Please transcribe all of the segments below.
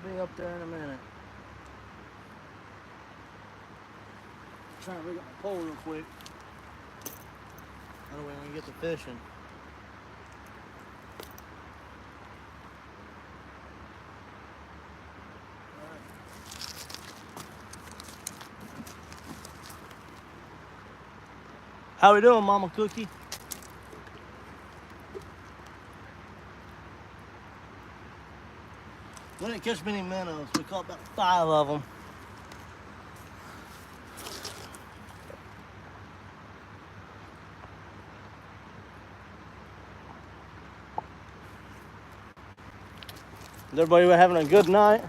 be up there in a minute. Trying to rig up my pole real quick. That way we can get to fishing. How we doing, Mama Cookie? We didn't catch many minnows. We caught about 5 of them. Is everybody having a good night?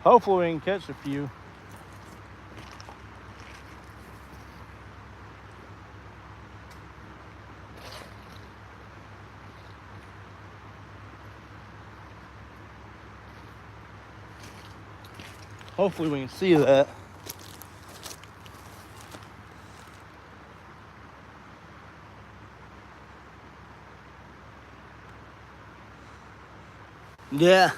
Hopefully we can catch a few. Hopefully we can see that. Yeah.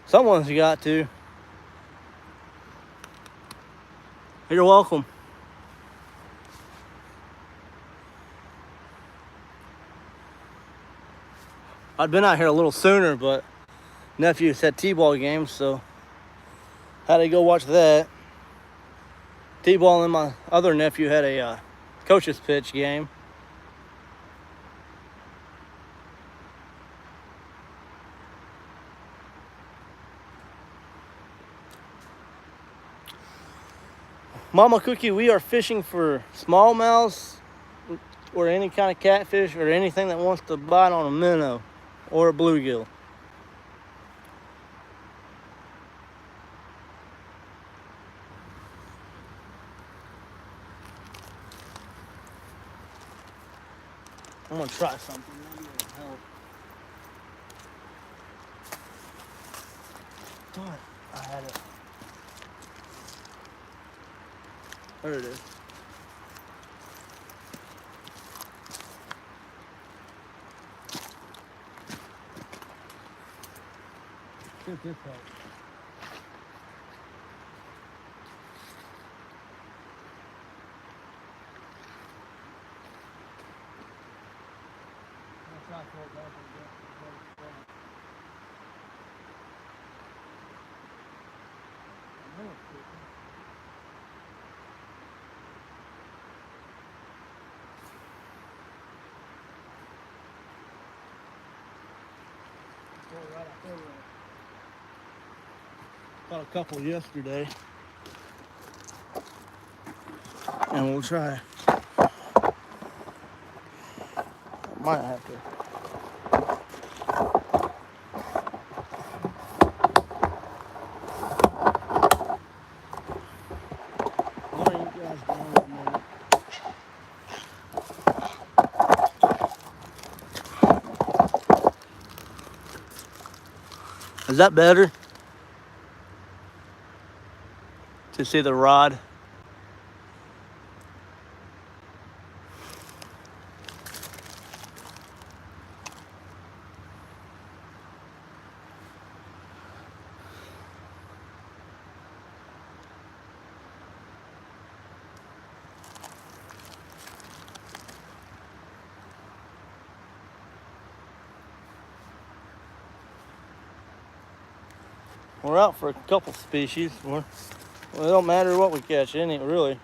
Someone's got to. You're welcome. I'd been out here a little sooner, but nephew had t-ball games, so had to go watch that. T-ball and my other nephew had a coach's pitch game. Mama Cookie, we are fishing for smallmouths or any kind of catfish or anything that wants to bite on a minnow or a bluegill. I'm gonna try something. Maybe it'll help. Darn, I had it. There it is. See if this helps. I'll try to pull it back and get it. Caught a couple yesterday, and we'll try. Might have to. What are you guys doing at the moment? Is that better? To see the rod? We're out for a couple species. Well, it don't matter what we catch, any really.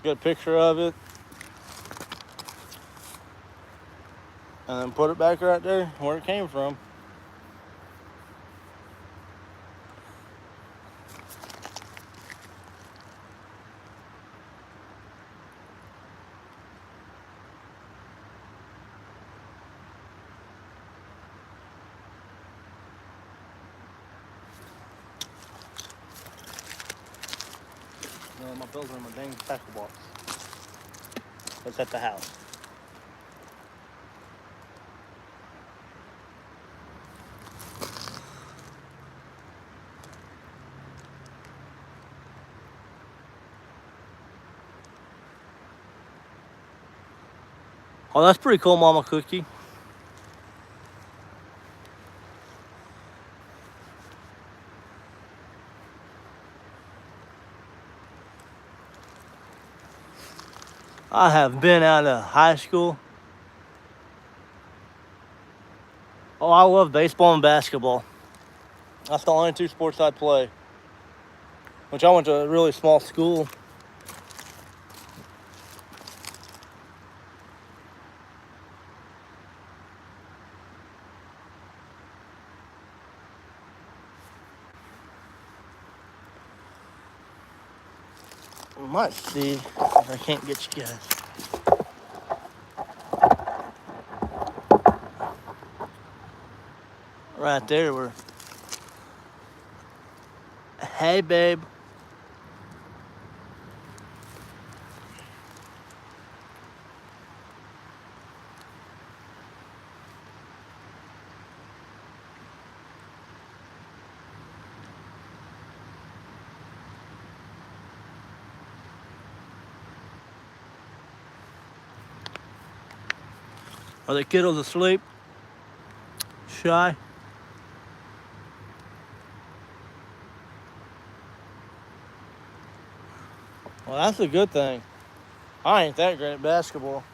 Get a picture of it, and then put it back right there where it came from. My bills are in my dang tackle box. It's at the house. Oh, that's pretty cool, Mama Cookie. I have been out of high school. Oh, I love baseball and basketball. That's the only two sports I'd play. Which I went to a really small school. We might see if I can't get you guys. Right there, we're. Hey, babe. Are the kiddos asleep? Shy? Well, that's a good thing. I ain't that great at basketball.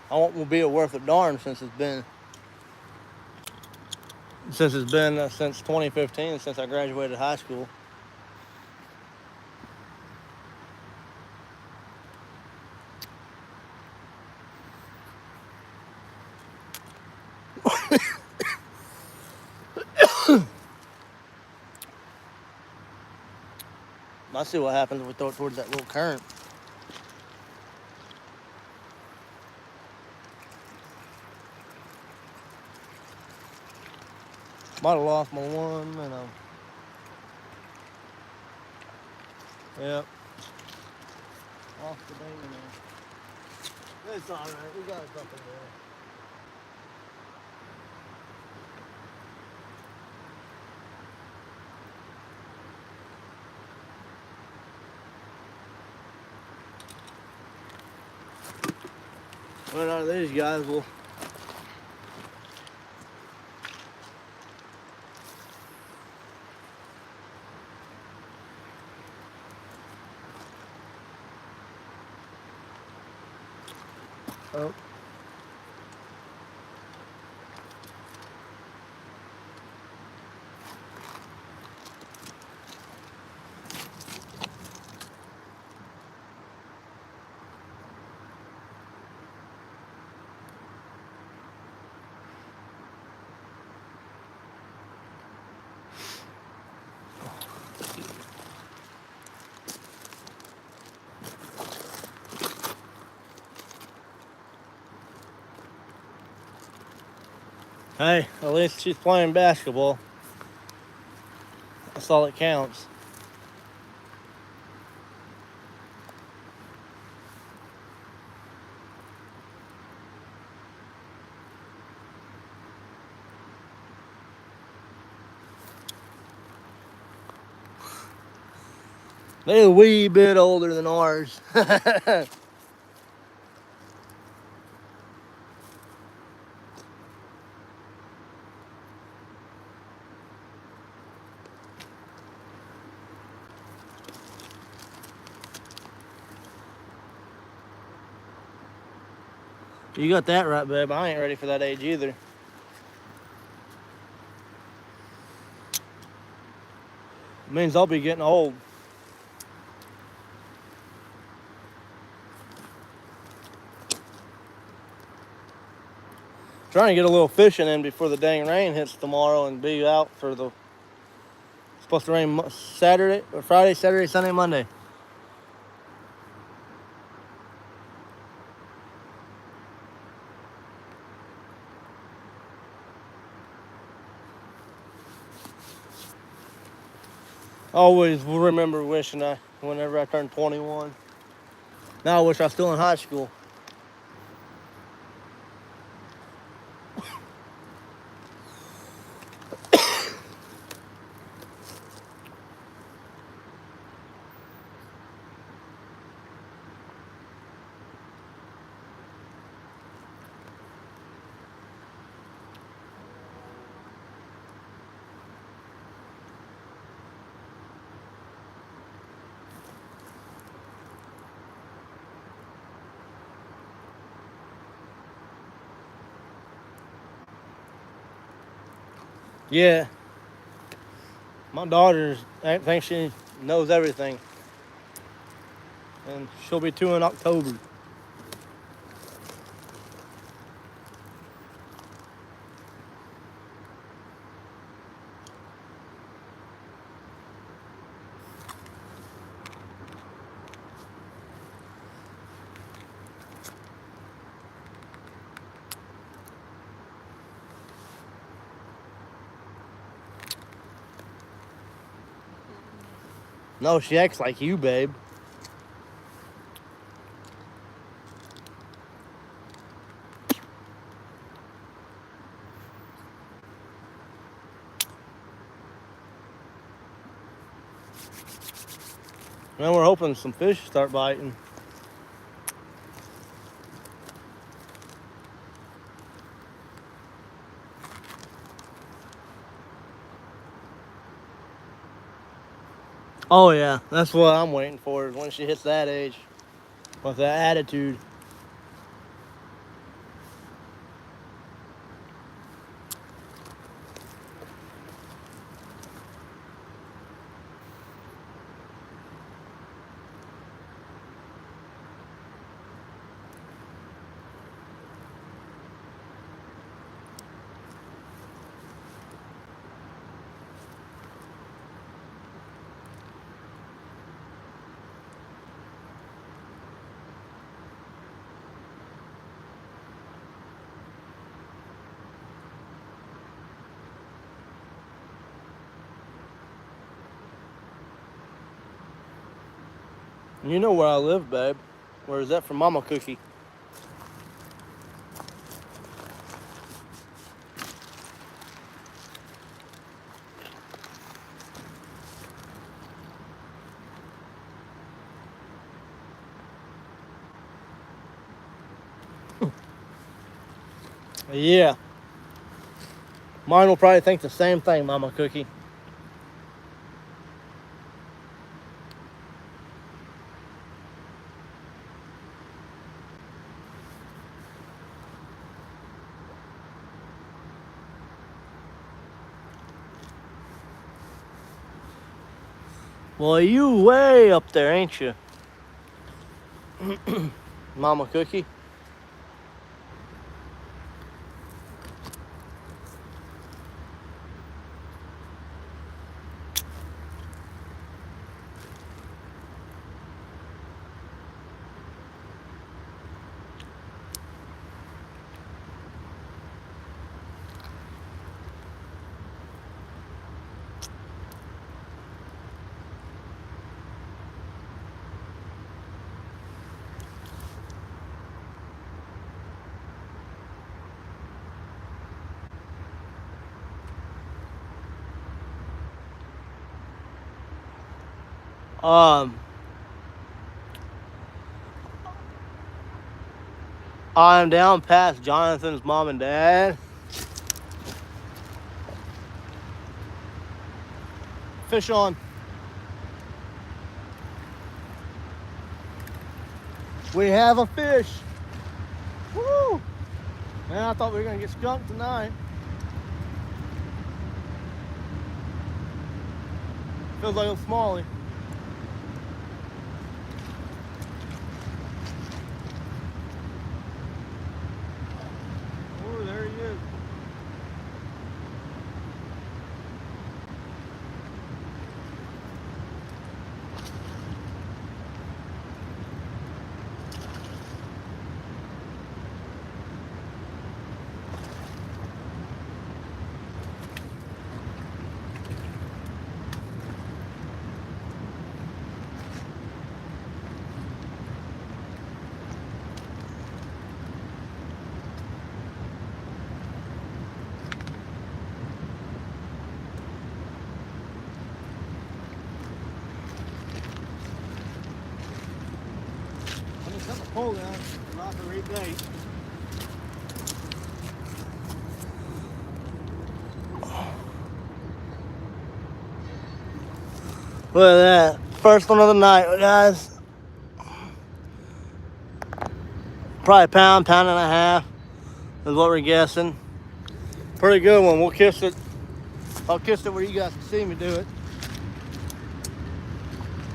I won't be a worth a darn since it's been since 2015, since I graduated high school. Let's see what happens if we throw it towards that little current. Might have lost my one, Yep. Off the baby now. It's alright, we got a couple there. One out of these guys will. Oh. Hey, at least she's playing basketball. That's all that counts. They're a wee bit older than ours. You got that right, babe. I ain't ready for that age either. It means I'll be getting old. Trying to get a little fishing in before the dang rain hits tomorrow and be out for the. It's supposed to rain Saturday or Friday, Saturday, Sunday, Monday. I always will remember wishing whenever I turned 21. Now I wish I was still in high school. Yeah. My daughter thinks she knows everything. And she'll be 2 in October. No, she acts like you, babe. And we're hoping some fish start biting. Oh yeah, that's what I'm waiting for, is when she hits that age with that attitude. You know where I live, babe. Where is that from Mama Cookie? Yeah. Mine will probably think the same thing, Mama Cookie. Well, you way up there, ain't you? Mama Cookie. I'm down past Jonathan's mom and dad. Fish on. We have a fish. Woo! Man, I thought we were gonna get skunked tonight. Feels like a smallie. Oh, there he is. Set the pole down, not the right bait. Look at that. First one of the night, guys. Probably a pound, pound and a half is what we're guessing. Pretty good one. We'll kiss it I'll kiss it where you guys can see me do it.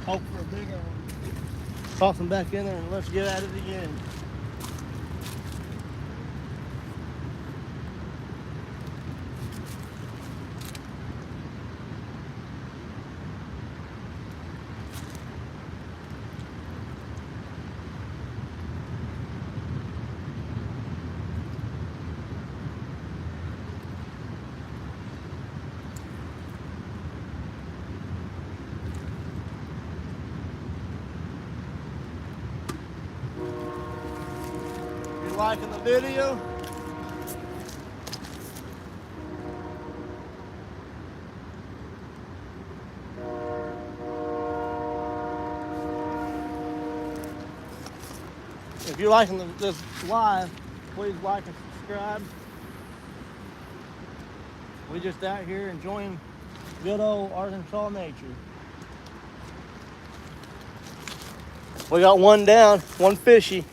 Hope for a bigger one. Toss them back in there and let's get at it again. If you're liking the video, if you're liking this live, please like and subscribe. We just out here enjoying good old Arkansas nature. We got one down, one fishy.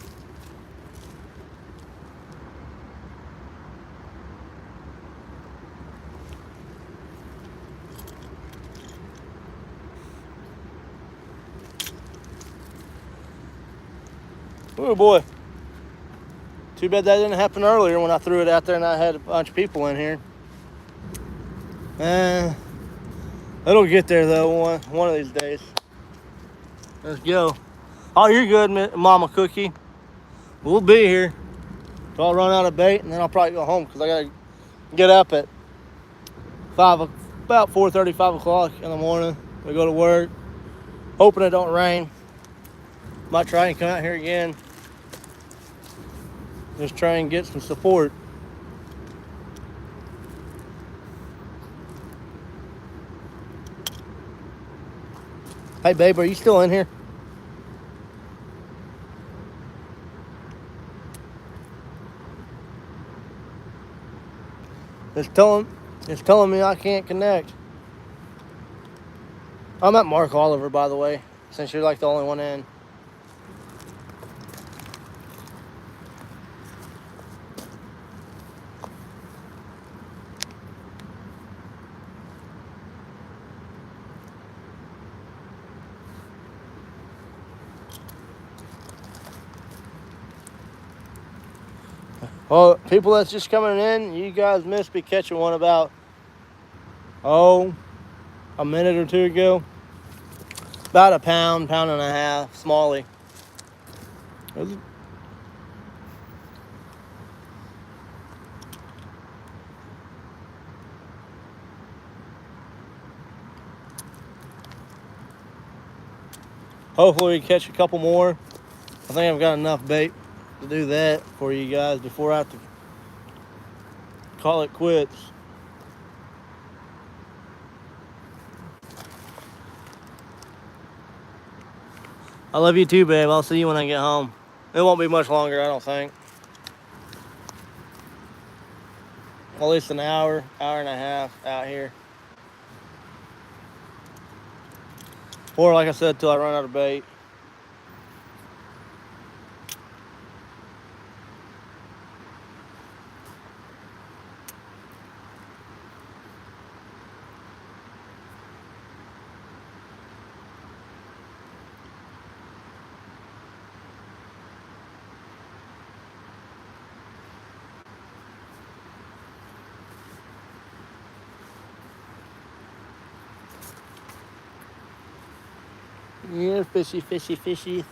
Oh boy. Too bad that didn't happen earlier when I threw it out there and I had a bunch of people in here. It'll get there though one of these days. Let's go. Oh, you're good, Mama Cookie. We'll be here till I run out of bait, and then I'll probably go home because I gotta get up at about 4:30, 5 o'clock in the morning. We go to work, hoping it don't rain. Might try and come out here again. Just try and get some support. Hey, babe, are you still in here? It's telling me I can't connect. I'm at Mark Oliver, by the way, since you're like the only one in. Well, people that's just coming in, you guys must be catching one about, a minute or two ago. About a pound and a half, smallie. Hopefully we catch a couple more. I think I've got enough bait to do that for you guys before I have to call it quits. I love you too, babe. I'll see you when I get home. It won't be much longer, I don't think. At least an hour and a half out here. Or like I said, till I run out of bait. Yeah, fishy, fishy, fishy.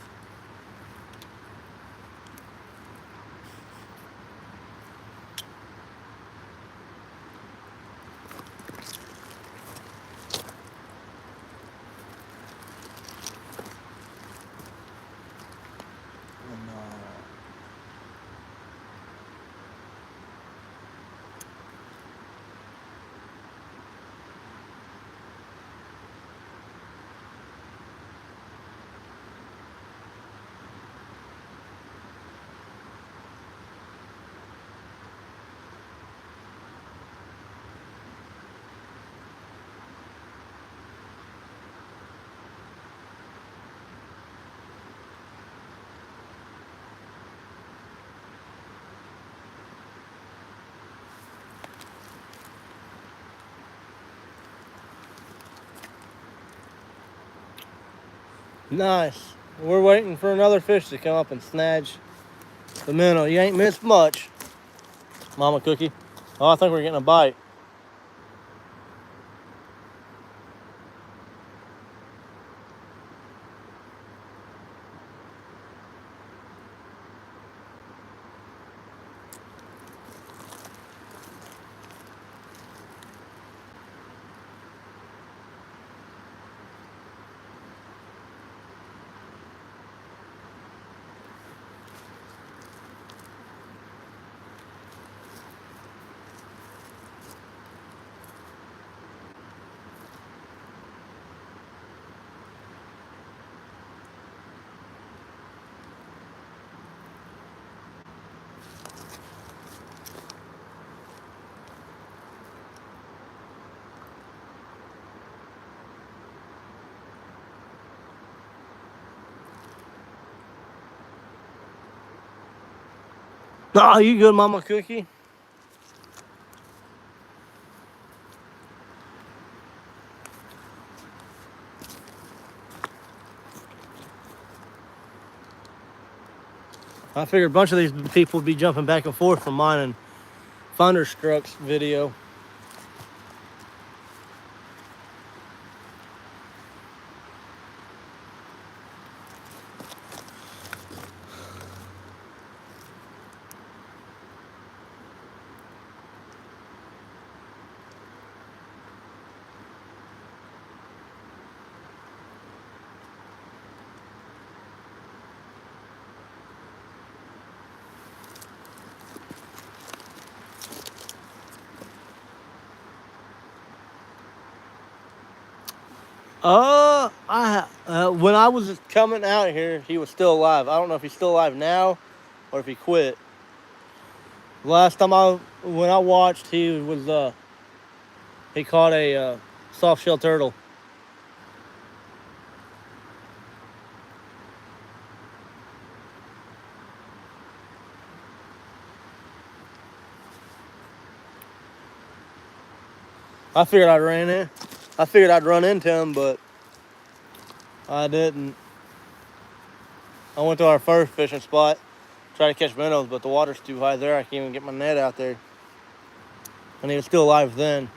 Nice. We're waiting for another fish to come up and snatch the minnow. You ain't missed much, Mama Cookie. Oh, I think we're getting a bite. Oh, you good, Mama Cookie? I figured a bunch of these people would be jumping back and forth from mine and Thunderstruck's video. When I was coming out here, he was still alive. I don't know if he's still alive now or if he quit. Last time when I watched, he caught a soft shell turtle. I figured I'd run into him, but I didn't. I went to our first fishing spot, tried to catch minnows, but the water's too high there. I can't even get my net out there. And he was still alive then.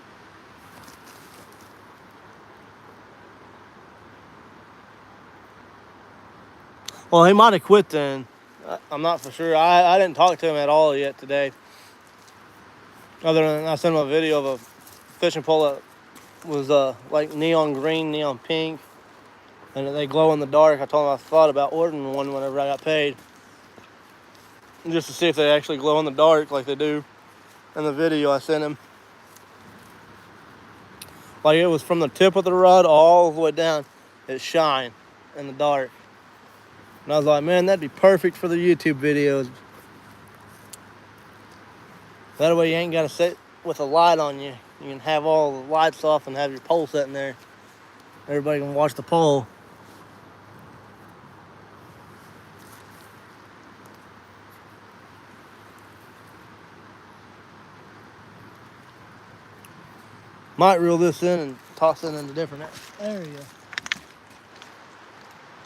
Well, he might have quit then. I'm not for sure. I didn't talk to him at all yet today. Other than I sent him a video of a fishing pole that was like neon green, neon pink, and they glow in the dark. I told him I thought about ordering one whenever I got paid, just to see if they actually glow in the dark like they do in the video I sent him. Like it was from the tip of the rod all the way down. It shined in the dark. And I was like, man, that'd be perfect for the YouTube videos. That way you ain't got to sit with a light on you. You can have all the lights off and have your pole sitting there. Everybody can watch the pole. Might reel this in and toss it in a different area.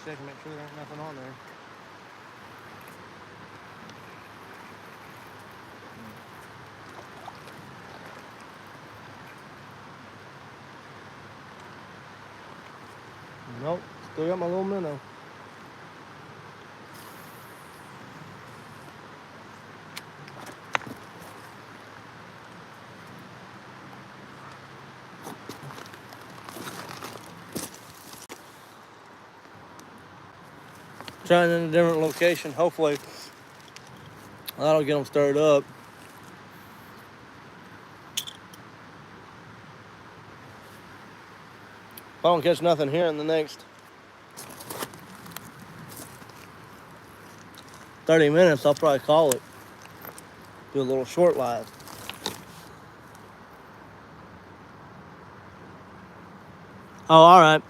Check and make sure there ain't nothing on there. Nope, still got my little minnow. Trying in a different location. Hopefully that'll get them stirred up. If I don't catch nothing here in the next 30 minutes, I'll probably call it. Do a little short live. Oh, all right.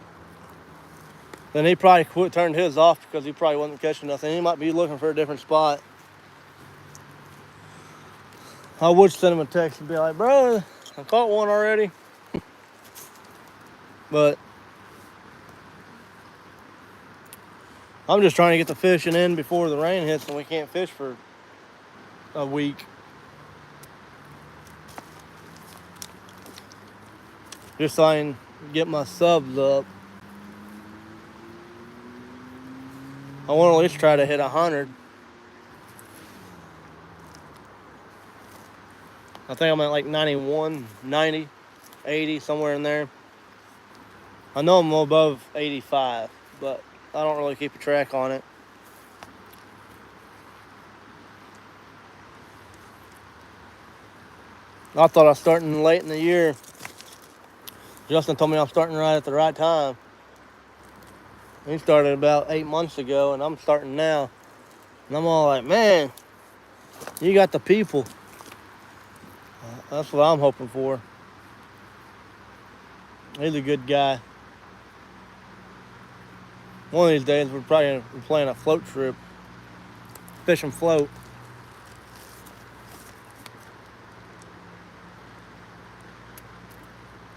Then he probably turned his off because he probably wasn't catching nothing. He might be looking for a different spot. I would send him a text and be like, bro, I caught one already. But I'm just trying to get the fishing in before the rain hits and we can't fish for a week. Just so I can get my subs up. I want to at least try to hit 100. I think I'm at like 91, 90, 80, somewhere in there. I know I'm above 85, but I don't really keep a track on it. I thought I was starting late in the year. Justin told me I'm starting right at the right time. He started about 8 months ago, and I'm starting now. And I'm all like, man, you got the people. That's what I'm hoping for. He's a good guy. One of these days, we're probably gonna be playing a float trip. Fish and float.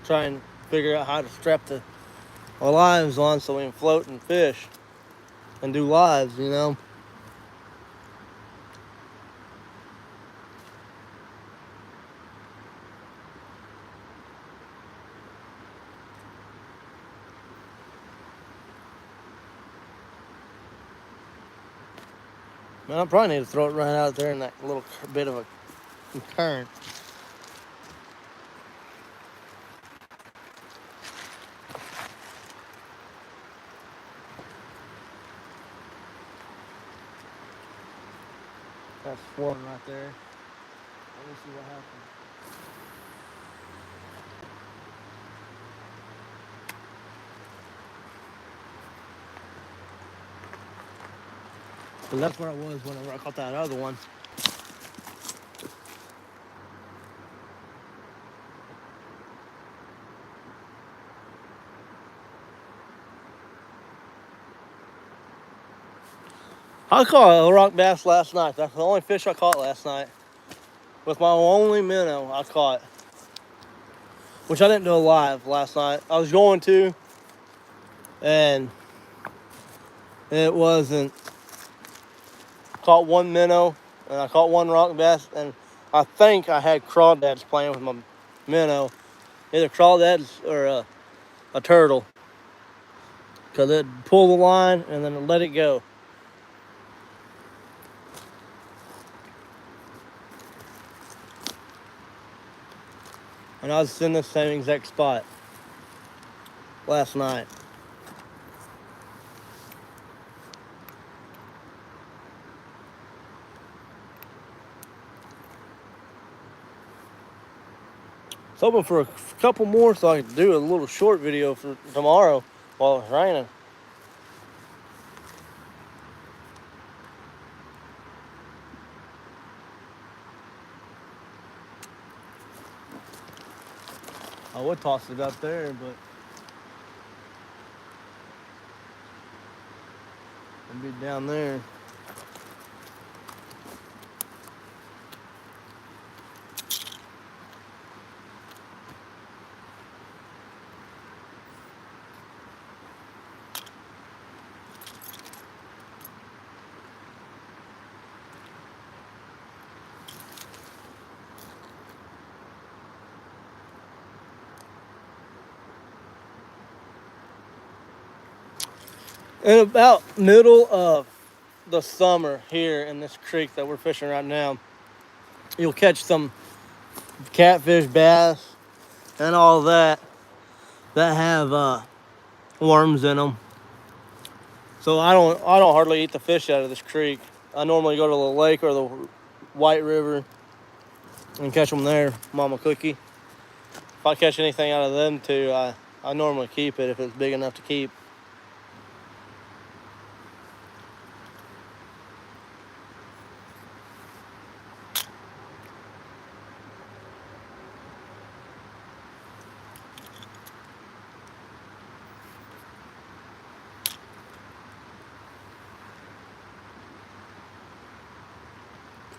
Try and figure out how to strap our lives on so we can float and fish and do lives, you know. Man, I probably need to throw it right out there in that little bit of a current. That's one right there. Let me see what happens. But that's where I was whenever I caught that other one. I caught a rock bass last night. That's the only fish I caught last night. With my only minnow I caught. Which I didn't do live last night. I was going to. And it wasn't. Caught one minnow. And I caught one rock bass. And I think I had crawdads playing with my minnow. Either crawdads or a turtle. Because it'd pull the line and then let it go. And I was in the same exact spot last night. I was hoping for a couple more so I could do a little short video for tomorrow while it's raining. I would toss it up there, but it'd be down there. In about middle of the summer here in this creek that we're fishing right now, you'll catch some catfish, bass, and all that have worms in them. So I don't hardly eat the fish out of this creek. I normally go to the lake or the White River and catch them there, Mama Cookie. If I catch anything out of them two, I normally keep it if it's big enough to keep.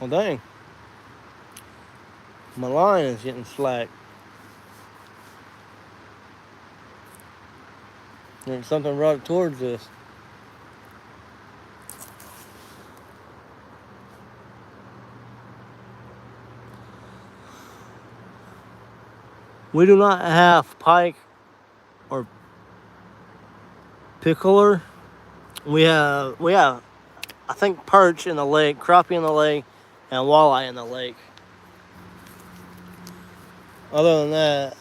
Well, dang. My line is getting slack. There's something right towards this. We do not have pike or pickler. We have, I think, perch in the lake, crappie in the lake, and walleye in the lake. Other than that,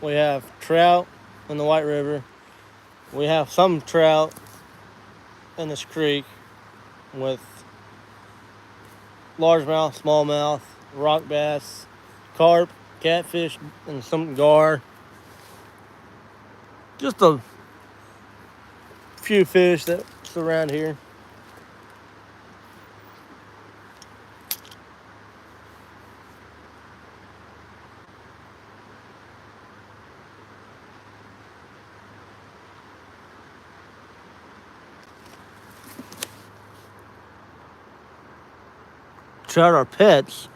we have trout in the White River. We have some trout in this creek with largemouth, smallmouth, rock bass, carp, catfish, and some gar. Just a few fish that's around here. Trout are pets.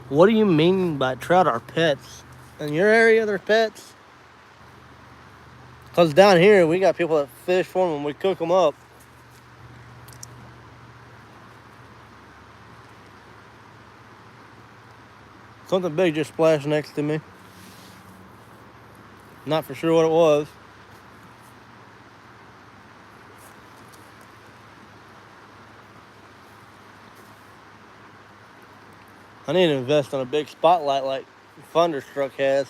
What do you mean by trout are pets? In your area, they're pets? Because down here, we got people that fish for them and we cook them up. Something big just splashed next to me. Not for sure what it was. I need to invest in a big spotlight like Thunderstruck has.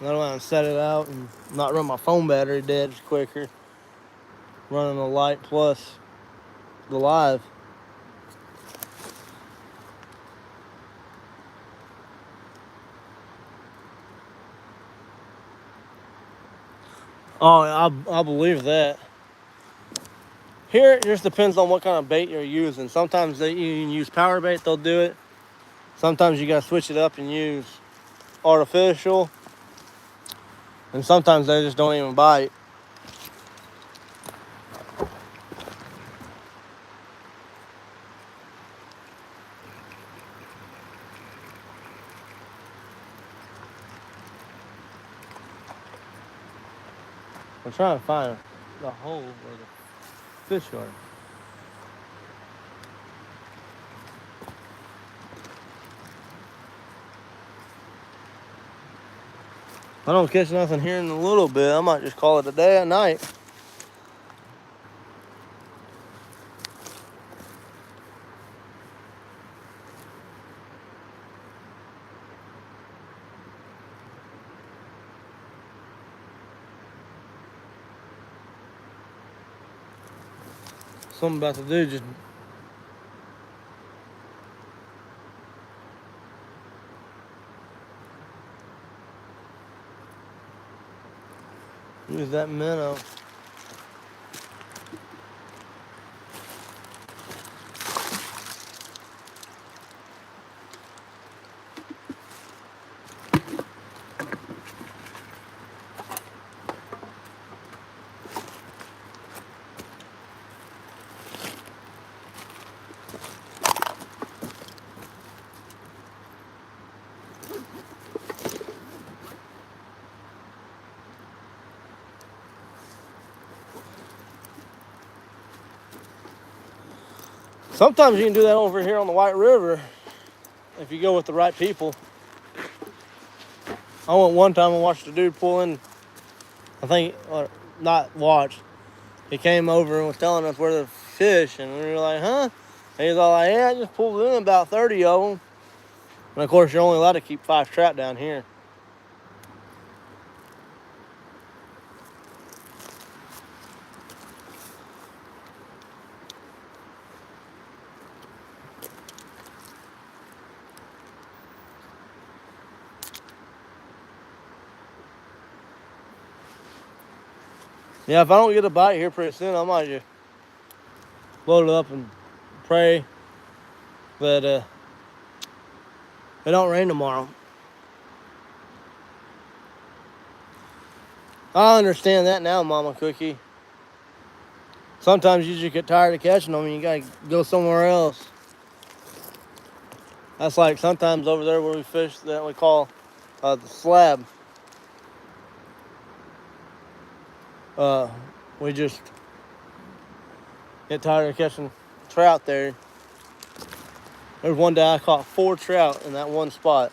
I don't want to set it out and not run my phone battery dead quicker. Running the light plus the live. Oh, I believe that. Here, it just depends on what kind of bait you're using. Sometimes you can use power bait, they'll do it. Sometimes you gotta switch it up and use artificial. And sometimes they just don't even bite. I'm trying to find the hole where the fish are. If I don't catch nothing here in a little bit, I might just call it a day at night. Something about to do just use that minnow. Sometimes you can do that over here on the White River if you go with the right people. I went one time and watched a dude pull in, I think, not watched. He came over and was telling us where the fish, and we were like, huh? And he's all like, yeah, I just pulled in about 30 of them. And of course, you're only allowed to keep 5 trout down here. Yeah, if I don't get a bite here pretty soon, I might just load it up and pray that it don't rain tomorrow. I understand that now, Mama Cookie. Sometimes you just get tired of catching them and you gotta go somewhere else. That's like sometimes over there where we fish that we call the slab. We just get tired of catching trout there. There's one day I caught 4 trout in that one spot.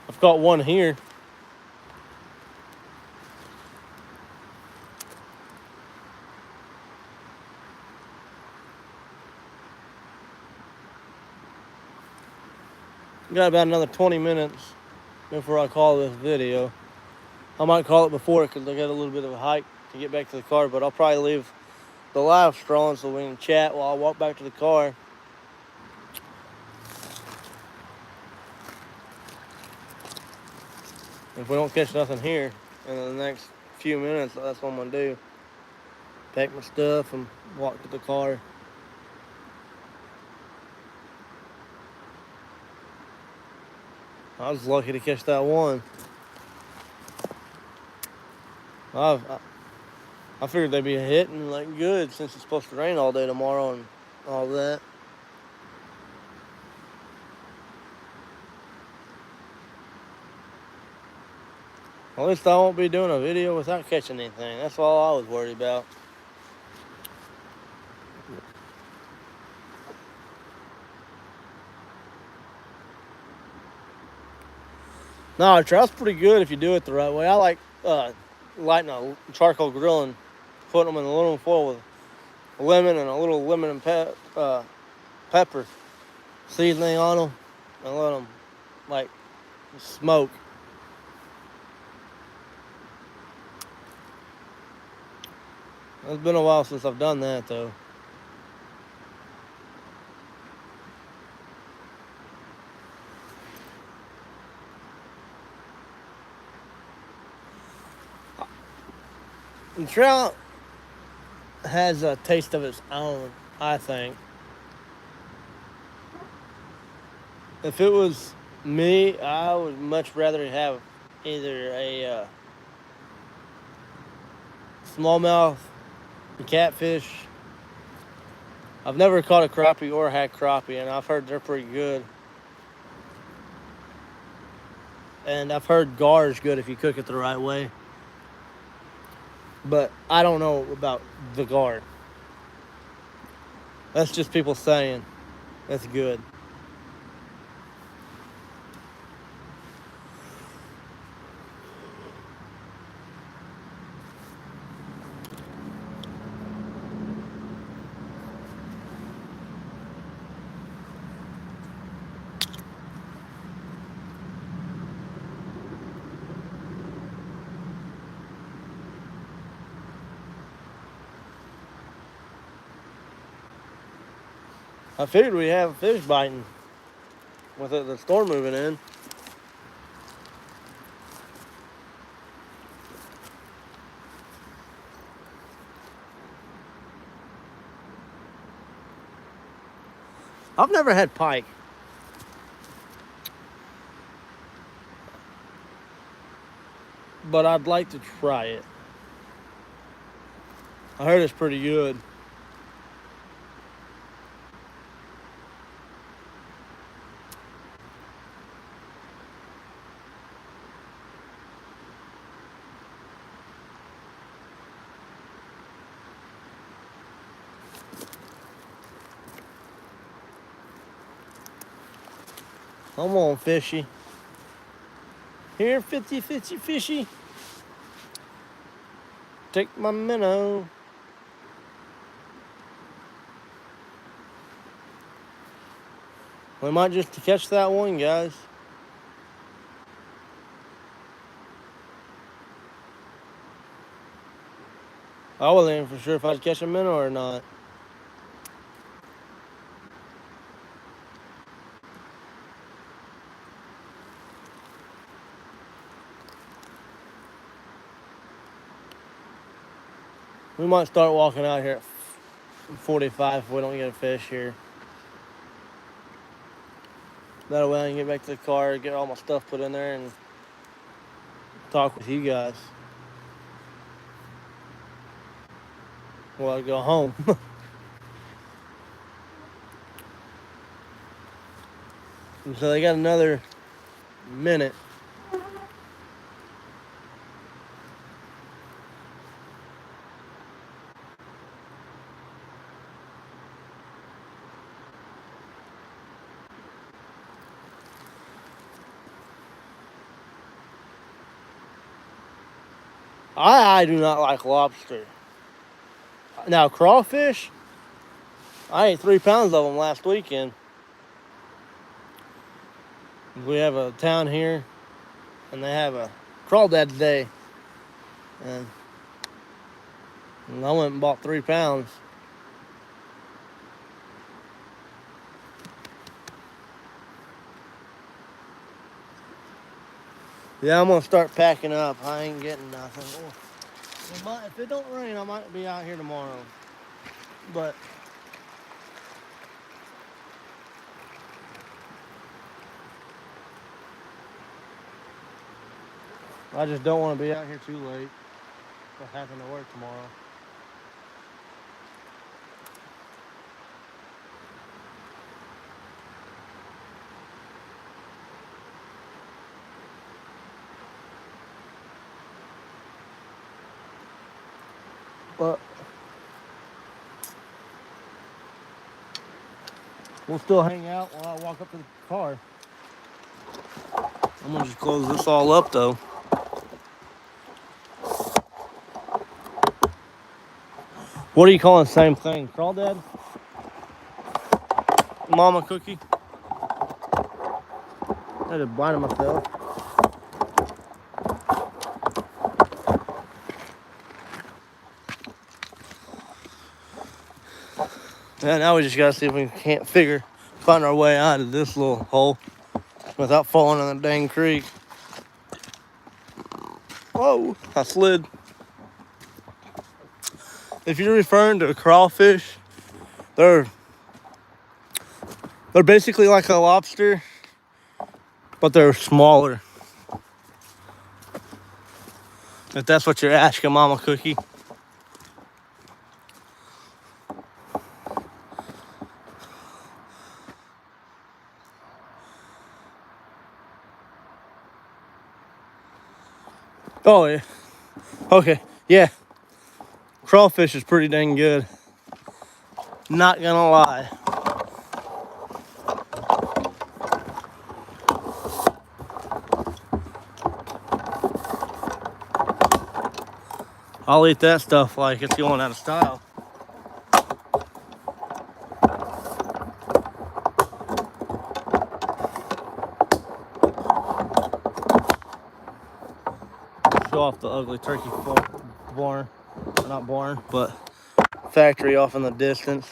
I've caught one here. Got about another 20 minutes before I call this video. I might call it before because I got a little bit of a hike to get back to the car, but I'll probably leave the live strong so we can chat while I walk back to the car. If we don't catch nothing here in the next few minutes, that's what I'm gonna do. Pack my stuff and walk to the car. I was lucky to catch that one. I figured they'd be hitting like good since it's supposed to rain all day tomorrow and all that. At least I won't be doing a video without catching anything. That's all I was worried about. No, trout's pretty good if you do it the right way. I like lighting a charcoal grill and putting them in aluminum foil with lemon and a little lemon and pepper seasoning on them and let them like smoke. It's been a while since I've done that though. The trout has a taste of its own, I think. If it was me, I would much rather have either a smallmouth, a catfish. I've never caught a crappie or had crappie, and I've heard they're pretty good. And I've heard gar's good if you cook it the right way. But I don't know about the gar. That's just people saying that's good. I figured we'd have fish biting with the storm moving in. I've never had pike. But I'd like to try it. I heard it's pretty good. Come on, fishy. Here, 50-50 fishy. Take my minnow. We might just catch that one, guys. I wasn't even for sure if I'd catch a minnow or not. We might start walking out here at 45 if we don't get a fish here. That way I can get back to the car, get all my stuff put in there, and talk with you guys. Well, I go home. And so they got another minute. I do not like lobster. Now, crawfish, I ate 3 pounds of them last weekend. We have a town here, and they have a crawdad day. And I went and bought 3 pounds. Yeah, I'm going to start packing up. I ain't getting nothing. If it don't rain, I might be out here tomorrow. But I just don't want to be out here too late for having to work tomorrow. But we'll still hang out while I walk up to the car. I'm gonna just close this all up though. What are you calling the same thing? Crawdad? Mama cookie? I had to bite it myself. Yeah, now we just gotta see if we can't find our way out of this little hole without falling in the dang creek. Whoa, I slid. If you're referring to a crawfish, they're basically like a lobster, but they're smaller. If that's what you're asking, Mama Cookie. Oh, yeah. Okay, yeah. Crawfish is pretty dang good. Not gonna lie. I'll eat that stuff like it's going out of style. Show off the ugly turkey barn. Not barn, but factory off in the distance.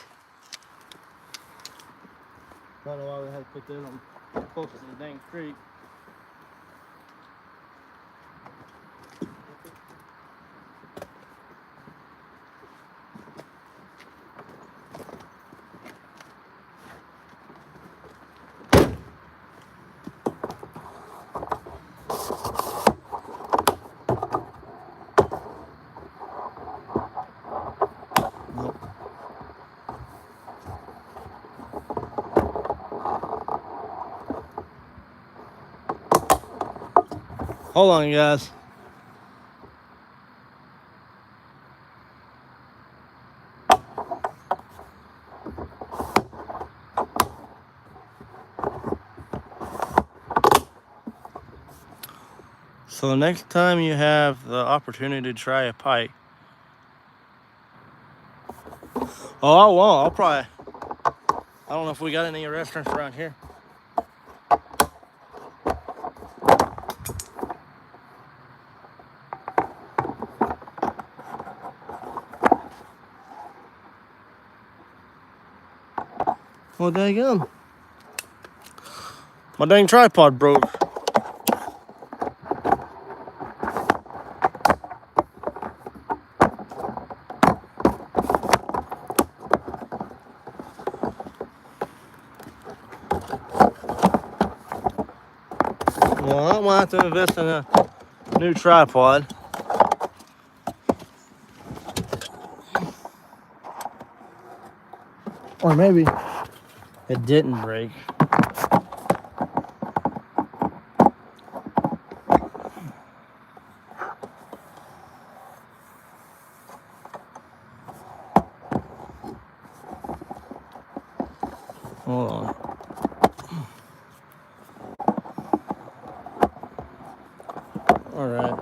I don't know why we had to put this on close to the dang creek. Hold on, guys. So next time you have the opportunity to try a pike. Oh, I won't. I'll probably. I don't know if we got any restaurants around here. Well, daggum. My dang tripod broke. Well, I'm gonna have to invest in a new tripod. Or maybe it didn't break. Hold on. All right.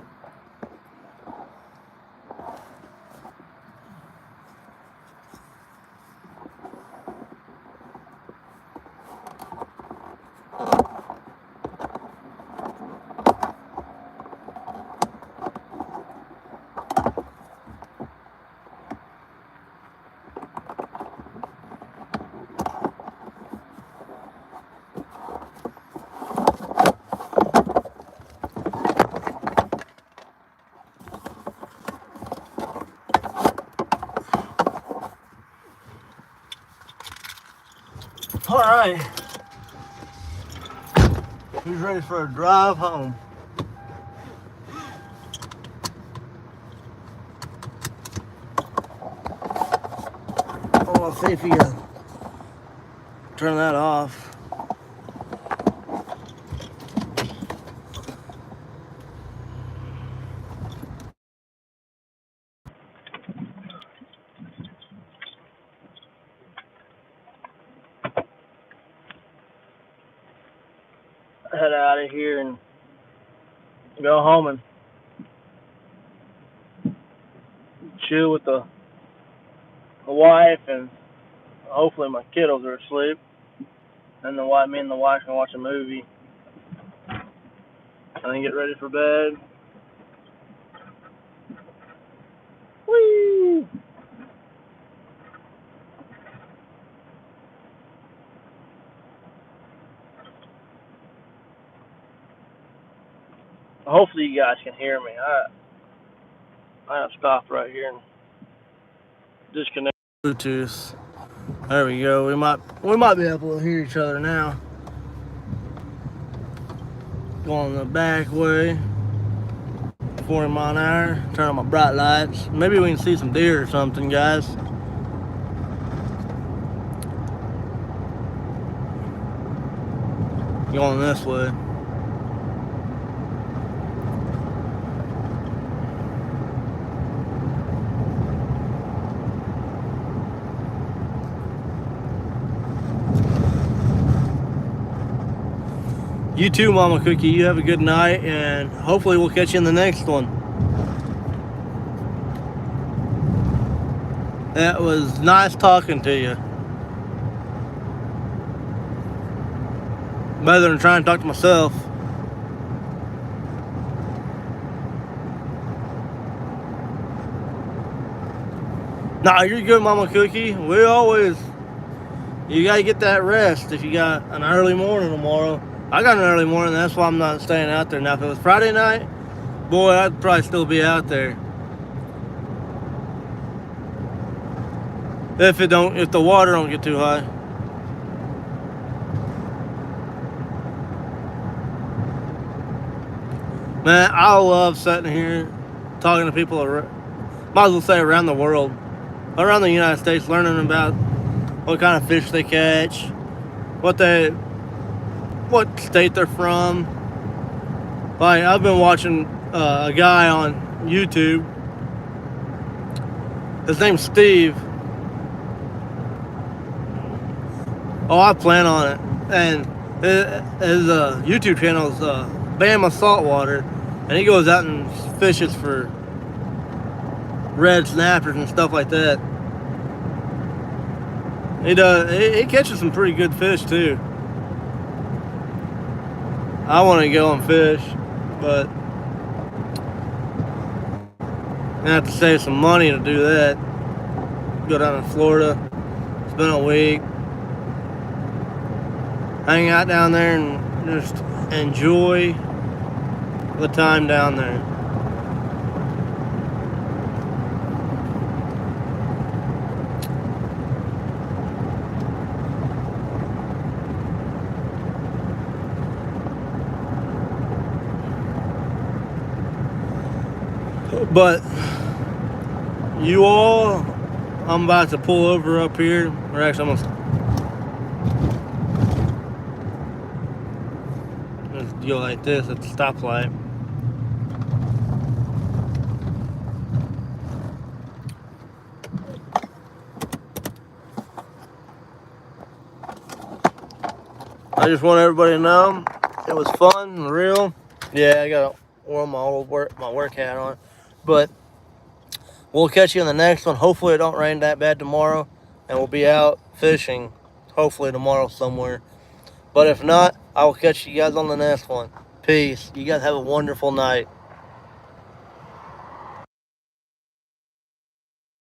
right. Who's ready for a drive home? I want to see if you can turn that off. Head out of here and go home and chill with the wife, and hopefully my kiddos are asleep. And me and the wife can watch a movie and then get ready for bed. Whee! Hopefully you guys can hear me. I have stopped right here and disconnect Bluetooth. There we go. We might be able to hear each other now. Going the back way. 40 mile an hour. Turn on my bright lights. Maybe we can see some deer or something, guys. Going this way. You too, Mama Cookie. You have a good night, and hopefully we'll catch you in the next one. That was nice talking to you. Better than trying to talk to myself. Nah, you're good, Mama Cookie. You gotta get that rest if you got an early morning tomorrow. I got an early morning, that's why I'm not staying out there. Now, if it was Friday night, boy, I'd probably still be out there. If the water don't get too high. Man, I love sitting here talking to people, might as well say around the world, around the United States, learning about what kind of fish they catch, what state they're from. Like, I've been watching a guy on YouTube. His name's Steve. Oh, I plan on it. And his YouTube channel is Bama Saltwater, and he goes out and fishes for red snappers and stuff like that. He catches some pretty good fish too. I want to go and fish, but I have to save some money to do that. Go down to Florida, spend a week, hang out down there, and just enjoy the time down there. But you all, I'm about to pull over up here. Or actually, I'm gonna just go like this at the stoplight. I just want everybody to know it was fun and real. Yeah, I got my work hat on. But we'll catch you in the next one. Hopefully it don't rain that bad tomorrow, and we'll be out fishing hopefully tomorrow somewhere. But if not, I will catch you guys on the next one. Peace. You guys have a wonderful night.